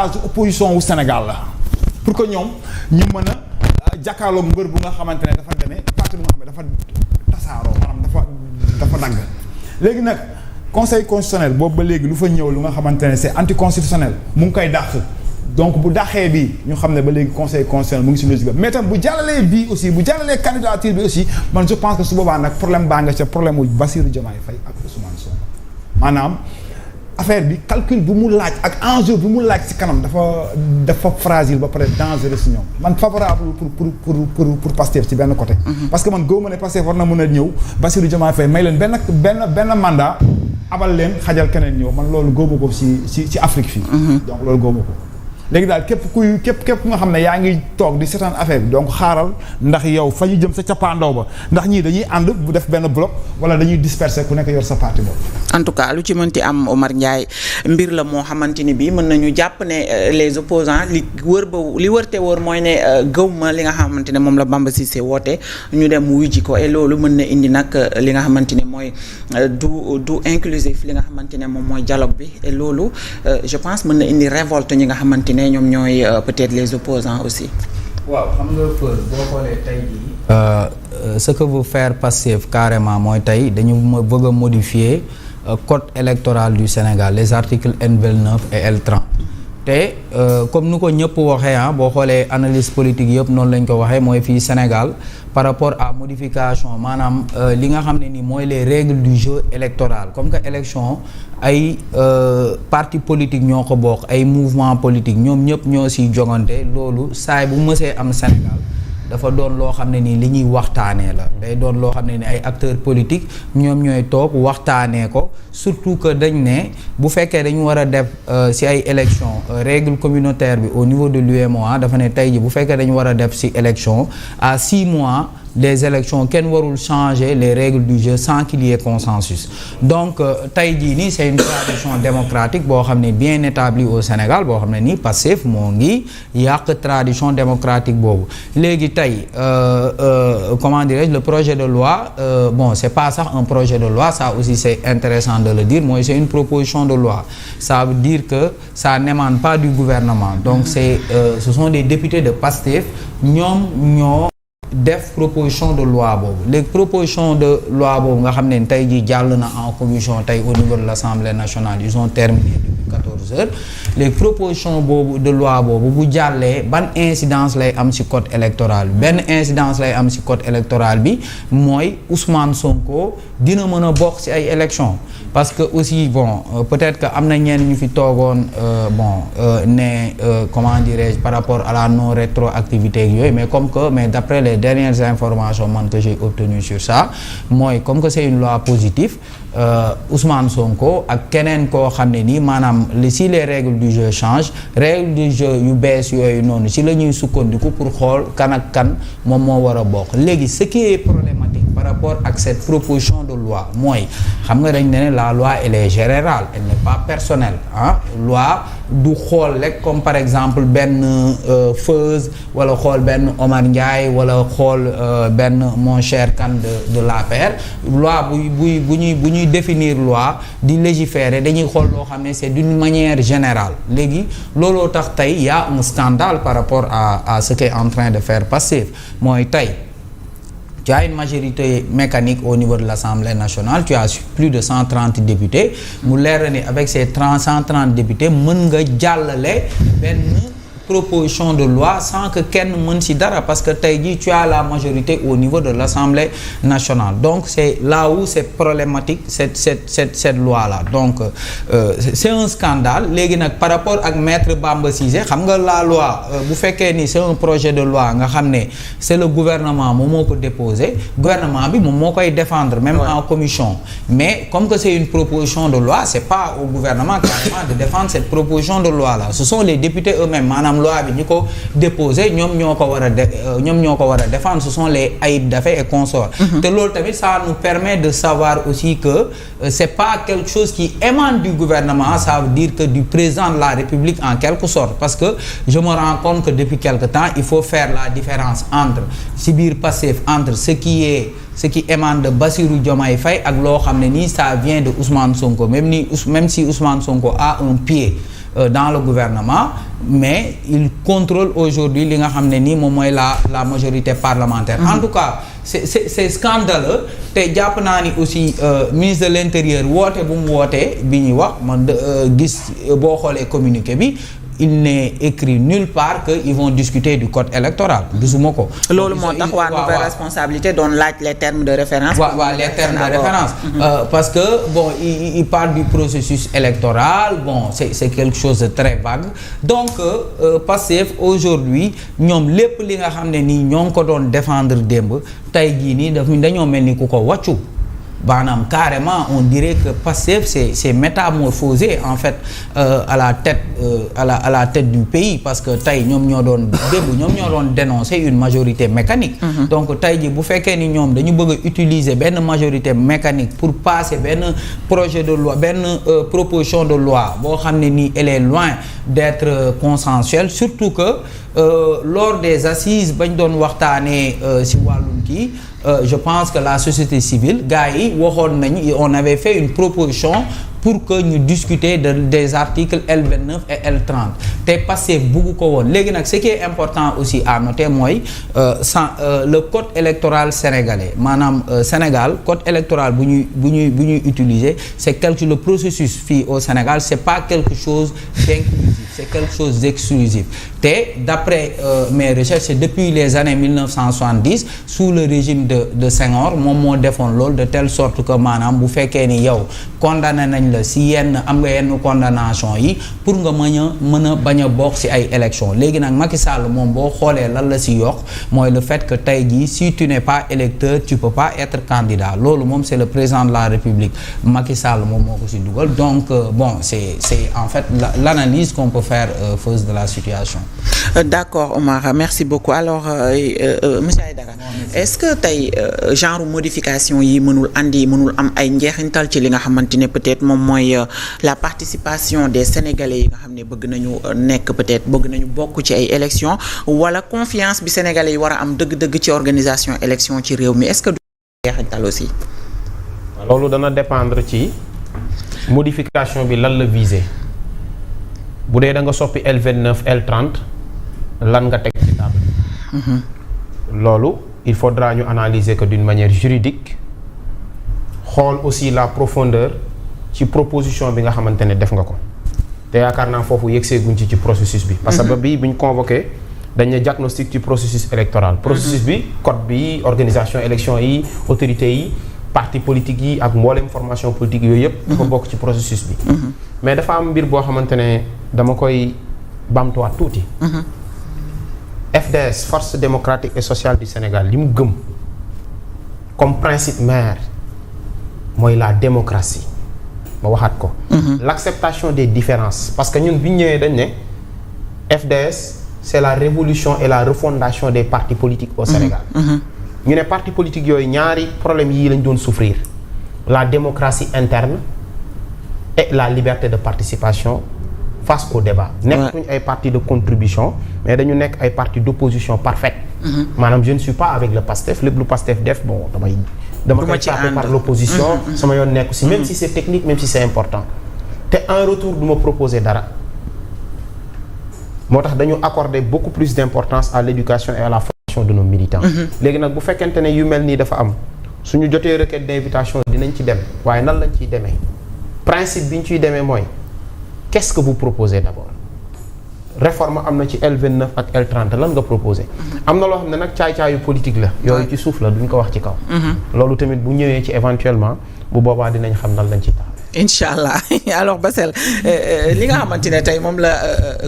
opposition wu Sénégal la pour que ñoom ñu mën a jàkkaarloog mbër bu nga xamante ne dafa demee parti bu nga xam ne dafa tasaaroo maanaam dafa dagg léegi nag conseil constitutionnel boobu ba léegi lu fa ñëw lu nga xamante ne c'est anticonstitutionnel mu ngi koy dàq donc bu dàqee bi ñu xam ne ba léegi conseil constitutionnel mu ngi si logique mais tam bu jàllalee bii aussi bu jàllalee candidature bi aussi man je pense que su boobaa nag problème baa nga ca problème mu Bassirou Diomaye Faye ak Ousmane Sonko maanaam affaire bi calcul bu mu laaj ak enjeu bu mu laaj ci kanam dafa fragile ba pare dangereux si ñoom man favorable pour Pastef ci benn côté. parce que man góob ma ne Pastef war na mën a ñëw Bassirou Diomaye Faye may leen benn mandat abal leen xajal keneen ñëw man loolu góob ma ko ci Afrique fii. donc loolu góob ma ko. léegi daal képp nga xam ne yaa ngi toog di seetaan affaire bi donc xaaral ndax yow fa ñu jëm sa cappaandaw ba ndax ñii dañuy ànd bu def benn bloc wala dañuy disperser ku nekk yor sa parti boobu. en tout cas lu ci mënti am Omar Ndiaye mbir la moo xamante ni bii mën nañu jàpp ne les opposants li wërte wóor mooy ne gëwma li nga xamante ne moom la Bamba Cissé woote ñu dem wuy ji ko et loolu mën na indi nag li nga xamante ne mooy du inclusif li nga xamante ne moom mooy dialogue bi et loolu je pense mën na indi révolte ñi nga xamante ne ñoom ñooy peut-être les opposants aussi. waaw xam nga boo xoolee tey jii. ce que veut faire Pastef carrément mooy tey dañu bëgg a modifier code électoral du Sénégal les articles L29 et L30 te comme nu ko ñëpp waxee boo xoolee analyse politique yëpp noonu lañ ko waxee mooy fii Sénégal par rapport à modification maanaam li nga xam ne ni mooy les règles du jeu électoral comme que élection ay parti politique ñoo ko bokk ay mouvement politique ñoom ñëpp ñoo siy jogante loolu saay bu mësee am Sénégal dafa doon loo xam ne nii li ñuy waxtaanee la day doon loo xam ne ni ay acteurs politiques ñoom ñooy toog waxtaanee ko surtout que dañ ne bu fekkee dañu war a def ci ay élections règle communautaire bi au niveau de l'UEMOA dafa ne tey ji bu fekkee dañu war a def ci élection à 6 mois des élections kenn warul changer les règles du jeu sans qu'il y ait consensus donc tey jii nii c'est une tradition démocratique boo xam ne bien établie au Sénégal boo xam ne nii Pastef moo ngi yàq tradition démocratique boobu léegi tey comment dirais-je le projet de loi bon c'est pas sax un projet de loi ça aussi c'est intéressant de le dire mooy c'est une proposition de loi ça veut dire que ça n'émane pas du gouvernement donc c'est ce sont des députés de Pastef ñoom ñoo def proposition de loi boobu léegi proposition de loi boobu nga xam ne tey jii jàll na en commission tey au niveau de l'Assemblée nationale ils ont terminé depuis 14 heures léegi proposition boobu de loi boobu bu jàllee ban incidence lay am ci code électoral bi benn incidence lay am ci code électoral bi mooy Ousmane Sonko dina mën a bokk ci ay élections parce que aussi bon peut-être que am na ñenn ñu fi toogoon comment dirais-je par rapport à la non rétroactivité ak yooyu mais d'après les dernières informations que j'ai obtenues sur ça mooy comme que c'est une loi positive Ousmane Sonko ak keneen koo xam ne nii maanaam si les règles du jeu changent règles du jeu yu bees yooyu noonu si la ñuy sukkandiku pour xool kan ak kan moom moo war a bokk léegi ce qui est problématique par rapport ak cette proposition de loi mooy xam nga dañ ne la loi elle est générale elle n'est pas personnelle loi du xool rek comme par exemple benn Feuz wala xool benn Omar Ndiaye wala xool benn mon cher Kane de l'APR loi bu ñuy définir loi di légiférer dañuy xool loo xam ne c'est d'une manière générale léegi looloo tax tey y a un scandale par rapport à ce qu'est en train de faire Pastef mooy tey tu as une majorité mécanique au niveau de l'Assemblée nationale tu as plus de 130 députés mu leer ni avec ces 130 députés mën nga jàllale benn proposition de loi sans que kenn mën ci dara parce que tey jii tu as la majorité au niveau de l'Assemblée nationale donc c'est là où c'est problématique cette loi là donc c'est un scandale léegi nag par rapport ak maître Bamba Cissé xam nga la loi bu fekkee ni c'est un projet de loi nga xam ne c'est le gouvernement moom moo ko déposé gouvernement bi moom moo koy défendre même en commission mais comme que c'est une proposition de loi c'est pas au gouvernement carrément de défendre cette proposition de loi là ce sont les députés eux-mêmes maanaam loi bi ñi ko déposé ñoom ñoo ko war a défendre ce sont les Ayib Daffé et consorts te loolu tamit ça nous permet de savoir aussi que c'est pas quelque chose qui émane du gouvernement ça veut dire que du président de la République en quelque sorte parce que je me rends compte que depuis quelque temps il faut faire la différence entre si biir Pastef entre ce qui émane de Bassirou Diomaye Faye ak loo xam ne nii ça vient de Ousmane Sonko même si Ousmane Sonko a un pied dans le gouvernement mais il contrôle aujourd'hui li nga xam ne nii moom mooy la majorité parlementaire. En tout cas c'est scandaleux te jàpp naa ni aussi ministre de l'intérieur woote bu mu wootee bi ñuy wax man gis boo xoolee communiqué bi. Il n'est écrit nulle part que ils vont discuter du code électoral gisuma ko. loolu moo tax waa nouvelle responsabilité doon laaj les termes de référence. waaw les termes de référence. Parce que bon il parle du processus électoral bon c'est quelque chose de très vague donc Pastef aujourd'hui ñoom lépp li nga xam ne nii ñoo ngi ko doon défendre démb tey jii nii dañoo mel ni ku ko wàccu. Maanaam carrément on dirait que Pastef c'est métamorphosé en fait à la tête du pays parce que tey ñoom ñoo doon dénoncer une majorité mécanique. Donc tey ji bu fekkee ni ñoom dañu bëgg a utiliser benn majorité mécanique pour passer benn projet de loi benn proposition de loi boo xam ne nii elle est loin d'être consensuelle surtout que lors des assises bañ doon waxtaanee ci wàllum kii. Je pense que la société civile gars yi waxoon nañu on avait fait une proposition pour que ñu discuter des articles L29 et L30 te Pastef bugg ko woon léegi nag ce qui est important aussi à noter mooy le code électoral sénégalais maanaam Sénégal code électoral bu ñuy utiliser c'est le processus fii au Sénégal c'est pas quelque chose d'inclusif c'est quelque chose d'exclusif te d'après mes recherches c'est depuis les années 1970 sous le régime de Senghor moom moo defoon loolu de telle sorte que maanaam bu fekkee ni yow condamné nañ la si yenn am nga yenn condamnation yi pour nga mën a bañ a bokk si ay élections léegi nag Macky Sall moom boo xoolee lan la si yokk mooy le fait que tey jii si tu n'es pas électeur tu peux pas être candidat loolu moom c'est le président de la République Macky Sall moom moo ko si dugal donc bon c'est en fait l'analyse qu'on peut faire fausse de la situation. D'accord Omar merci beaucoup alors monsieur Aïdara est-ce que tey genre modification yi mënul am ay njeexintal ci li nga xamante ne peut-être moom mooy la participation des Sénégalais yi nga xam ne bëgg nañu bokk ci ay élections wala confiance bi Sénégalais yi war a am dëgg-dëgg ci organisation élection ci réew mi est-ce que du njeexintal aussi. loolu dana dépendre ci modification bi lan la viser bu dee da nga soppi L29 L30 lan nga teg ci table. loolu il faudra ñu analyser que d'une manière juridique xool aussi la profondeur ci proposition bi nga xamante ne def nga ko te yaakaar naa foofu yegsee guñ ci processus bi. parce que ba bii buñ convoqué dañ ne diagnostic ci processus électoral. processus bi code bi organisation élection yi autorités yi parti politique yi ak mboolem formation politique yooyu yëpp. dafa bokk ci processus bi. mais dafa am mbir boo xamante ne dama koy bamtuwaat tuuti. FDS Force démocratique et sociale du Sénégal li mu gëm comme principe mère mooy la démocratie ma waxaat ko. L'acceptation des différences parce que ñun bi ñu ñëwee dañ ne FDS c'est la révolution et la refondation des partis politiques au Sénégal. ñu ne partis politiques yooyu ñaari problème yii lañ doon souffrir la démocratie interne et la liberté de participation face au débat. nekkuñ ay partis de contribution mais dañu nekk ay partis d'opposition parfaite. maanaam je ne suis pas avec le PASTEF lépp lu PASTEF def bon dama koy taper par l'opposition sama yoon nekku si même si c'est technique même si c'est important te en retour du ma proposer dara moo tax dañu accorder beaucoup plus d'importance à l'éducation et à la formation de nos militants. léegi nag bu fekkente ne yu mel nii dafa am suñu jotee requête d'invitation dinañ ci dem waaye nan lañ ciy demee principe bi ñu ciy demee mooy qu'est-ce que vous proposez d'abord réforme am na ci L29 ak L30 lan nga proposé. am na loo xam ne nag caay-caayu politique la. yooyu ci suuf la duñ ko wax ci kaw. loolu tamit bu ñëwee ci éventuellement bu boobaa dinañ xam nan lañ ci taxawee. incha allah alors Bassel li nga xamante ne tey moom la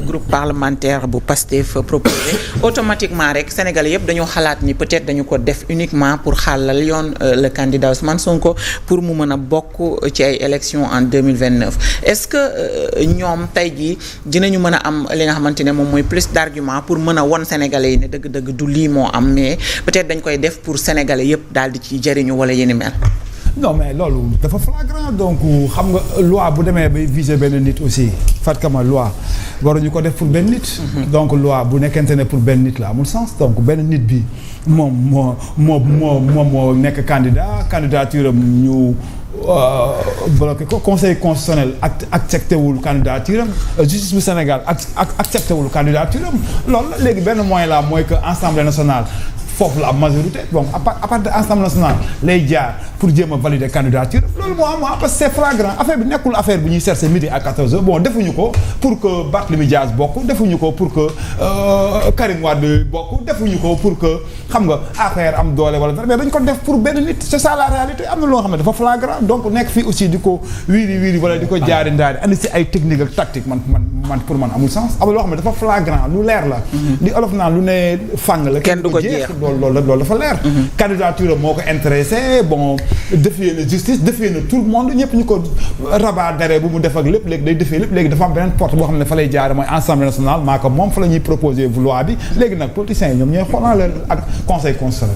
groupe parlementaire bu PASTEF proposé automatiquement rek Sénégal yëpp dañoo xalaat ni peut-être dañu ko def uniquement pour xàllal yoon le candidat Ousmane Sonko pour mu mën a bokk ci ay élections en 2029 est-ce que ñoom tey jii dinañu mën a am li nga xamante ne moom mooy plus d'arguments pour mën a won Sénégalais yi ne dëgg-dëgg du lii moo am mais peut-être dañ koy def pour Sénégalais yëpp daal di ci jëriñu wala yéni mel. non mais loolu dafa flagrant donc xam nga loi bu demee bay viser benn nit aussi fatkama loi waruñu ko def pour benn nit. donc loi bu nekkente ne pour benn nit la amul sens donc benn nit bi moom moo nekk candidature am ñu bloqué ko conseil constitutionnel accepté wul candidature am justice bu Sénégal accepté wul candidature am loolu la léegi benn moyen la mooy que assemblée nationale foofu la am majorité donc à partir de assemblée nationale lay jaar pour jéem a valider candidature loolu moo am parce que c'est flagrant affaire bi nekkul affaire bi ñuy chercher midi à 14h bon defuñu ko pour que Barthélémy Dias bokk defuñu ko pour que Karim Wade bokk defuñu ko pour que xam nga affaire am doole wala dara mais dañ ko def pour benn nit c'est ça la réalité am na loo xam ne dafa flagrant donc nekk fii aussi di ko wiiri wala di ko jaari ndaari andi si ay technique ak tactique man pour man amul sens am na loo xam ne dafa flagrant lu leer la li olof naan lu ne fàng la kenn du ko jeex loolu dafa leer candidature moo ko intéressé bon défier na justice défier na tout le monde ñëpp ñu ko rabat d'arrêt bu mu def ak lépp léegi day défier lépp léegi dafa am beneen porte boo xam ne fa lay jaare mooy assemblée nationale maa ko moom fa la ñuy proposer loi bi léegi nag politiciens yi ñoom ñooy xoolaale ak conseil constitutionnel